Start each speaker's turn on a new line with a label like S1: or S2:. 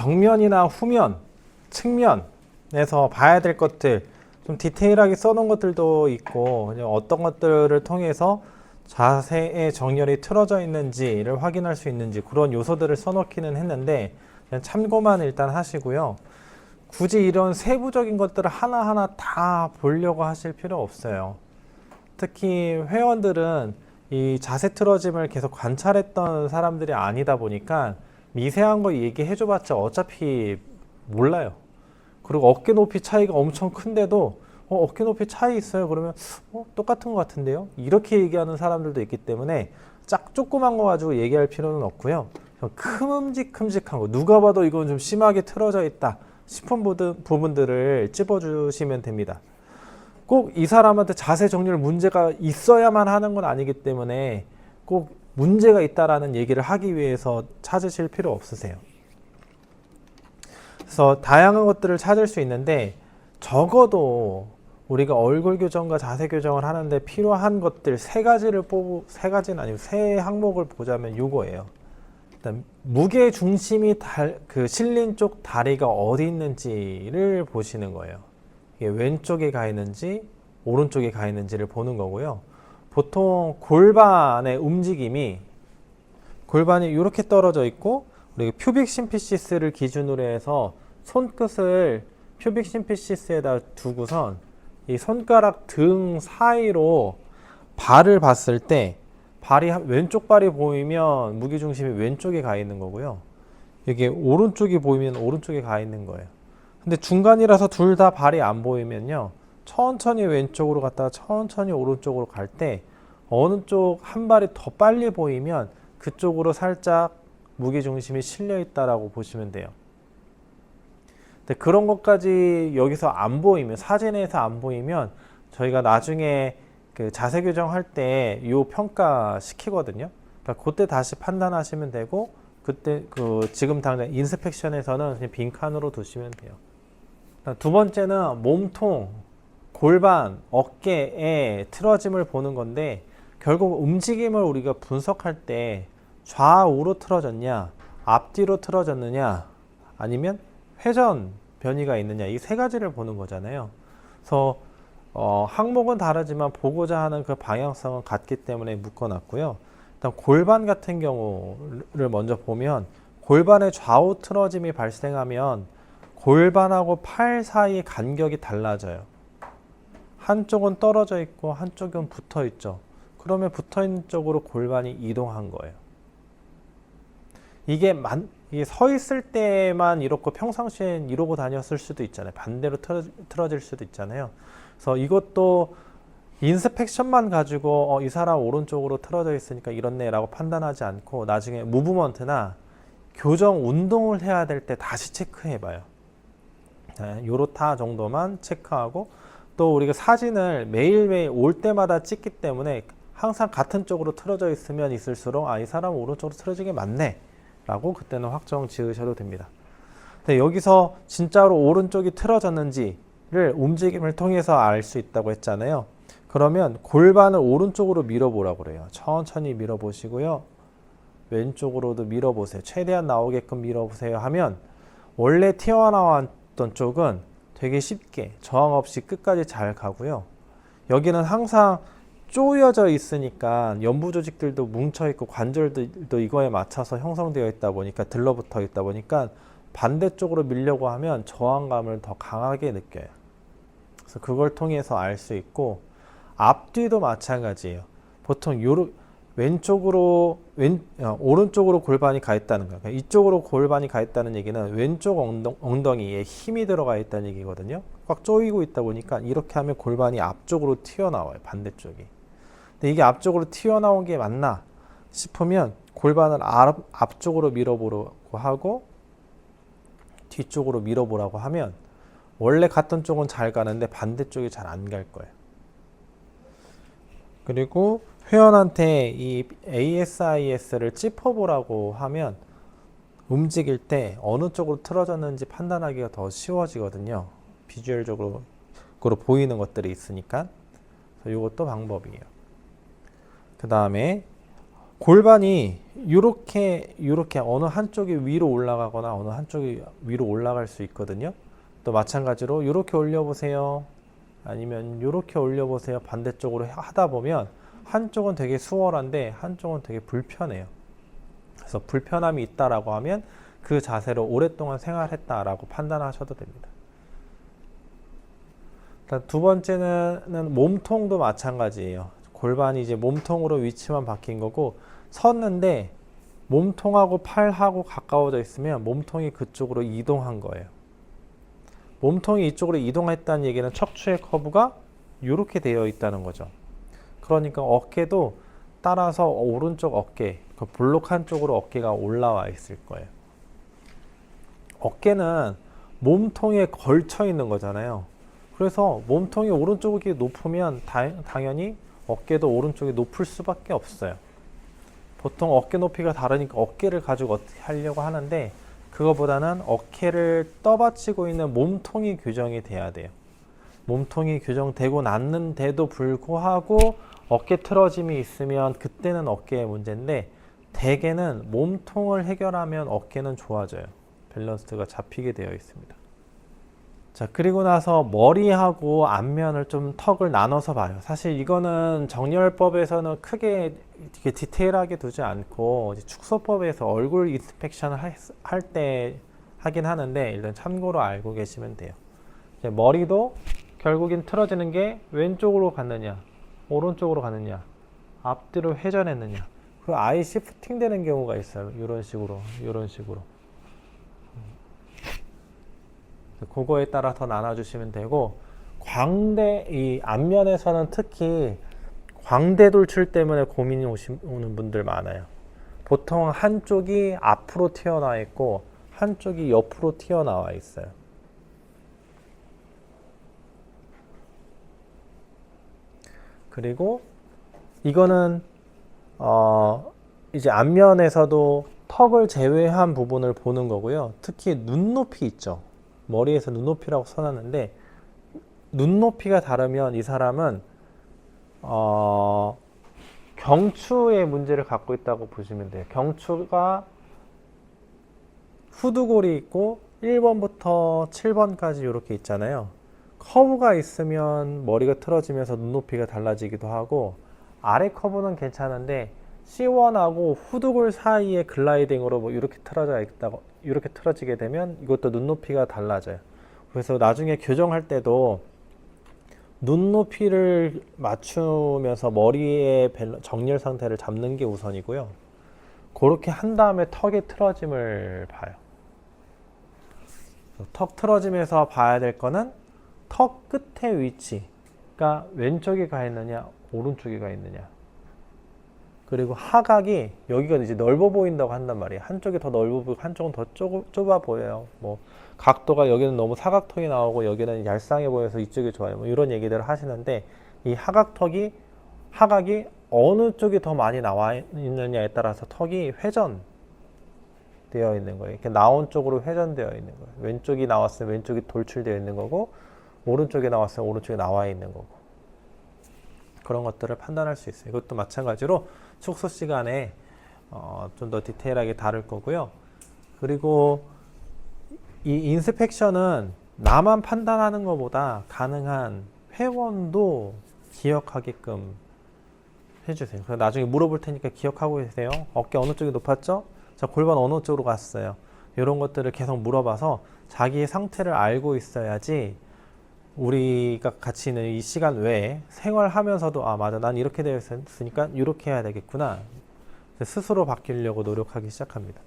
S1: 정면이나 후면, 측면에서 봐야 될 것들 좀 디테일하게 써놓은 것들도 있고 어떤 것들을 통해서 자세의 정렬이 틀어져 있는지를 확인할 수 있는지 그런 요소들을 써놓기는 했는데 그냥 참고만 일단 하시고요. 굳이 이런 세부적인 것들을 하나하나 다 보려고 하실 필요 없어요. 특히 회원들은 이 자세 틀어짐을 계속 관찰했던 사람들이 아니다 보니까 미세한 거 얘기해줘봤자 어차피 몰라요. 그리고 어깨 높이 차이가 엄청 큰데도 어깨 높이 차이 있어요. 그러면 똑같은 것 같은데요. 이렇게 얘기하는 사람들도 있기 때문에 조그만 거 가지고 얘기할 필요는 없고요. 큼직큼직한 거 누가 봐도 이건 좀 심하게 틀어져 있다 싶은 부분들을 찝어주시면 됩니다. 꼭 이 사람한테 자세 정렬 문제가 있어야만 하는 건 아니기 때문에 꼭 문제가 있다라는 얘기를 하기 위해서 찾으실 필요 없으세요. 그래서 다양한 것들을 찾을 수 있는데 적어도 우리가 얼굴 교정과 자세 교정을 하는데 필요한 것들 세 가지는 아니고 세 항목을 보자면 이거예요. 일단 무게 중심이 실린 쪽 다리가 어디 있는지를 보시는 거예요. 이게 왼쪽에 가 있는지 오른쪽에 가 있는지를 보는 거고요. 보통 골반의 움직임이 골반이 이렇게 떨어져 있고 우리가 퓨빅 심피시스를 기준으로 해서 손끝을 퓨빅 심피시스에다 두고선 이 손가락 등 사이로 발을 봤을 때 왼쪽 발이 보이면 무게중심이 왼쪽에 가 있는 거고요. 이게 오른쪽이 보이면 오른쪽에 가 있는 거예요. 근데 중간이라서 둘 다 발이 안 보이면요. 천천히 왼쪽으로 갔다가 천천히 오른쪽으로 갈 때 어느 쪽 한 발이 더 빨리 보이면 그쪽으로 살짝 무게중심이 실려 있다라고 보시면 돼요. 근데 그런 것까지 여기서 안 보이면 사진에서 안 보이면 저희가 나중에 그 자세 교정할 때 이 평가 시키거든요. 그러니까 그때 다시 판단하시면 되고 그때 지금 당장 인스펙션에서는 그냥 빈칸으로 두시면 돼요. 두 번째는 몸통, 골반, 어깨의 틀어짐을 보는 건데 결국 움직임을 우리가 분석할 때 좌우로 틀어졌냐, 앞뒤로 틀어졌느냐, 아니면 회전 변이가 있느냐 이 세 가지를 보는 거잖아요. 그래서 항목은 다르지만 보고자 하는 그 방향성은 같기 때문에 묶어놨고요. 일단 골반 같은 경우를 먼저 보면 골반의 좌우 틀어짐이 발생하면 골반하고 팔 사이의 간격이 달라져요. 한쪽은 떨어져 있고 한쪽은 붙어 있죠. 그러면 붙어 있는 쪽으로 골반이 이동한 거예요. 이게 서 있을 때만 이렇고 평상시엔 이러고 다녔을 수도 있잖아요. 반대로 틀어질 수도 있잖아요. 그래서 이것도 인스펙션만 가지고 이 사람 오른쪽으로 틀어져 있으니까 이렇네 라고 판단하지 않고 나중에 무브먼트나 교정 운동을 해야 될 때 다시 체크해 봐요. 요렇다 정도만 체크하고 또 우리가 사진을 매일매일 올 때마다 찍기 때문에 항상 같은 쪽으로 틀어져 있으면 있을수록 이 사람은 오른쪽으로 틀어지게 맞네 라고 그때는 확정 지으셔도 됩니다. 근데 여기서 진짜로 오른쪽이 틀어졌는지를 움직임을 통해서 알 수 있다고 했잖아요. 그러면 골반을 오른쪽으로 밀어보라고 그래요. 천천히 밀어보시고요. 왼쪽으로도 밀어보세요. 최대한 나오게끔 밀어보세요 하면 원래 튀어나왔던 쪽은 되게 쉽게 저항 없이 끝까지 잘 가고요. 여기는 항상 쪼여져 있으니까 연부 조직들도 뭉쳐 있고 관절들도 이거에 맞춰서 형성되어 있다 보니까 들러붙어 있다 보니까 반대쪽으로 밀려고 하면 저항감을 더 강하게 느껴요. 그래서 그걸 통해서 알 수 있고 앞뒤도 마찬가지예요. 보통 오른쪽으로 골반이 가 있다는 거예요. 이쪽으로 골반이 가 있다는 얘기는 왼쪽 엉덩이에 힘이 들어가 있다는 얘기거든요. 꽉 조이고 있다 보니까 이렇게 하면 골반이 앞쪽으로 튀어나와요. 반대쪽이. 근데 이게 앞쪽으로 튀어나온 게 맞나 싶으면 골반을 앞쪽으로 밀어보라고 하고 뒤쪽으로 밀어보라고 하면 원래 갔던 쪽은 잘 가는데 반대쪽이 잘 안 갈 거예요. 그리고 회원한테 이 ASIS를 짚어보라고 하면 움직일 때 어느 쪽으로 틀어졌는지 판단하기가 더 쉬워지거든요. 비주얼적으로 보이는 것들이 있으니까. 이것도 방법이에요. 그 다음에 골반이 이렇게 어느 한쪽이 위로 올라가거나 어느 한쪽이 위로 올라갈 수 있거든요. 또 마찬가지로 이렇게 올려보세요. 아니면 이렇게 올려보세요. 반대쪽으로 하다 보면 한쪽은 되게 수월한데 한쪽은 되게 불편해요. 그래서 불편함이 있다라고 하면 그 자세로 오랫동안 생활했다라고 판단하셔도 됩니다. 두 번째는 몸통도 마찬가지예요. 골반이 이제 몸통으로 위치만 바뀐 거고, 섰는데 몸통하고 팔하고 가까워져 있으면 몸통이 그쪽으로 이동한 거예요. 몸통이 이쪽으로 이동했다는 얘기는 척추의 커브가 이렇게 되어 있다는 거죠. 그러니까 어깨도 따라서 오른쪽 어깨, 그 볼록한 쪽으로 어깨가 올라와 있을 거예요. 어깨는 몸통에 걸쳐 있는 거잖아요. 그래서 몸통이 오른쪽이 높으면 당연히 어깨도 오른쪽이 높을 수밖에 없어요. 보통 어깨 높이가 다르니까 어깨를 가지고 어떻게 하려고 하는데, 그거보다는 어깨를 떠받치고 있는 몸통이 교정이 돼야 돼요. 몸통이 교정되고 났는데도 불구하고 어깨 틀어짐이 있으면 그때는 어깨의 문제인데, 대개는 몸통을 해결하면 어깨는 좋아져요. 밸런스가 잡히게 되어 있습니다. 자, 그리고 나서 머리하고 앞면을 좀 턱을 나눠서 봐요. 사실 이거는 정렬법에서는 크게 이렇게 디테일하게 두지 않고 축소법에서 얼굴 인스펙션을 할 때 하긴 하는데, 일단 참고로 알고 계시면 돼요. 이제 머리도 결국엔 틀어지는 게 왼쪽으로 갔느냐 오른쪽으로 갔느냐 앞뒤로 회전했느냐, 그 아예 시프팅 되는 경우가 있어요. 이런 식으로 그거에 따라서 나눠주시면 되고, 이 앞면에서는 특히 광대 돌출 때문에 고민이 오는 분들 많아요. 보통 한쪽이 앞으로 튀어나와 있고 한쪽이 옆으로 튀어나와 있어요. 그리고 이거는 이제 앞면에서도 턱을 제외한 부분을 보는 거고요. 특히 눈높이 있죠. 머리에서 눈높이라고 써놨는데, 눈높이가 다르면 이 사람은 경추의 문제를 갖고 있다고 보시면 돼요. 경추가 후두골이 있고 1번부터 7번까지 이렇게 있잖아요. 커브가 있으면 머리가 틀어지면서 눈높이가 달라지기도 하고, 아래 커브는 괜찮은데 C1하고 후두골 사이에 글라이딩으로 뭐 이렇게 틀어져 있다고, 이렇게 틀어지게 되면 이것도 눈높이가 달라져요. 그래서 나중에 교정할 때도 눈높이를 맞추면서 머리의 정렬 상태를 잡는 게 우선이고요. 그렇게 한 다음에 턱의 틀어짐을 봐요. 턱 틀어짐에서 봐야 될 거는 턱 끝의 위치가 왼쪽에 가 있느냐 오른쪽에 가 있느냐, 그리고 하각이 여기가 이제 넓어 보인다고 한단 말이에요. 한쪽이 더 넓어 보이고 한쪽은 더 좁아 보여요. 뭐 각도가 여기는 너무 사각턱이 나오고 여기는 얄쌍해 보여서 이쪽이 좋아요. 뭐 이런 얘기들을 하시는데, 이 하각이 어느 쪽이 더 많이 나와 있느냐에 따라서 턱이 회전되어 있는 거예요. 이렇게 나온 쪽으로 회전되어 있는 거예요. 왼쪽이 나왔으면 왼쪽이 돌출되어 있는 거고, 오른쪽이 나왔으면 오른쪽이 나와 있는 거고, 그런 것들을 판단할 수 있어요. 이것도 마찬가지로 축소 시간에 좀 더 디테일하게 다룰 거고요. 그리고 이 인스펙션은 나만 판단하는 것보다 가능한 회원도 기억하게끔 해주세요. 그래서 나중에 물어볼 테니까 기억하고 계세요. 어깨 어느 쪽이 높았죠? 자, 골반 어느 쪽으로 갔어요? 이런 것들을 계속 물어봐서 자기의 상태를 알고 있어야지 우리가 같이 있는 이 시간 외에 생활하면서도 아 맞아, 난 이렇게 되어 있으니까 이렇게 해야 되겠구나, 스스로 바뀌려고 노력하기 시작합니다.